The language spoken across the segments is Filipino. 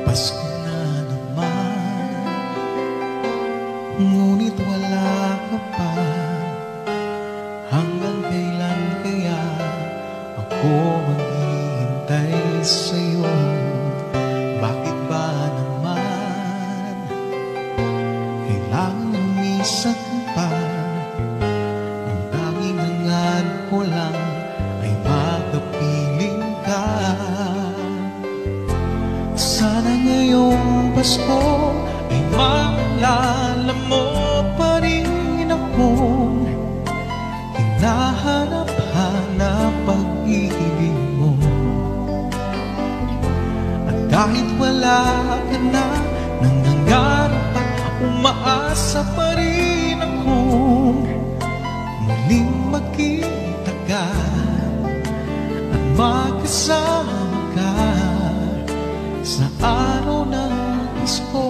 Pasko na naman, ngunit wala ka pa. Hanggang kailan kaya ako maghihintay sa'yo? Bakit ba naman kailangan lumisan pa? Ang tanging hangad ko lang ay makapiling ka. Sana ngayong Pasko ay maalala mo pa rin akong hinahanap-hanap pag-ibig mo. At kahit wala ka na, nangangarap at umaasa pa rin akong muling magkita ka at magkasama ka sa araw ng Pasko.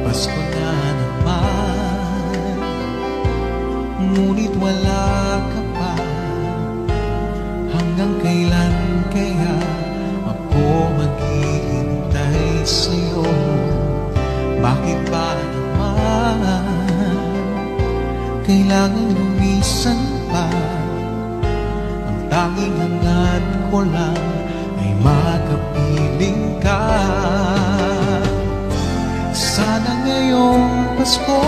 Pasko na naman, ngunit wala ka pa. Hanggang kailan kaya ako maghihintay sa'yo? Bakit ba naman kailangan lumisan pa? Ang tanging hangad ko lang ay makapiling ka. Sana ngayong Pasko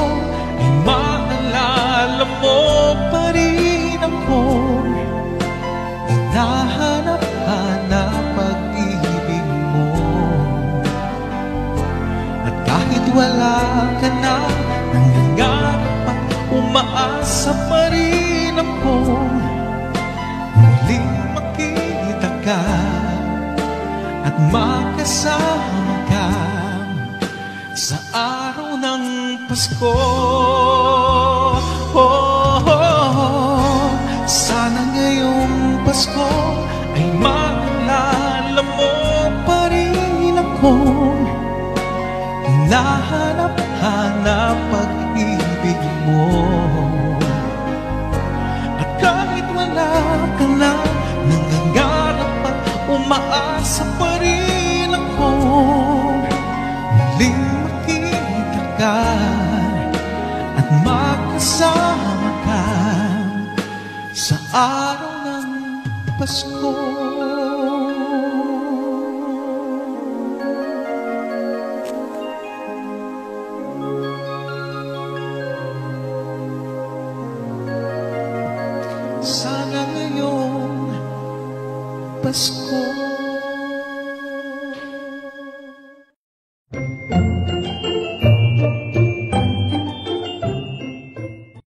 ay maalala mo pa rin akong hinahanap-hanap pag-ibig mo. At kahit wala ka na, nangangarap at umaasa pa rin akong muling makita ka at makasama ka sa araw ng Pasko. Sana ngayong Pasko ay maalala mo pa rin akong hinahanap-hanap pag-ibig mo. At kahit wala ka na, nangangarap at umaasa pa rin akong muling makita ka at makasama ka sa araw ng Pasko. Sana ngayong Pasko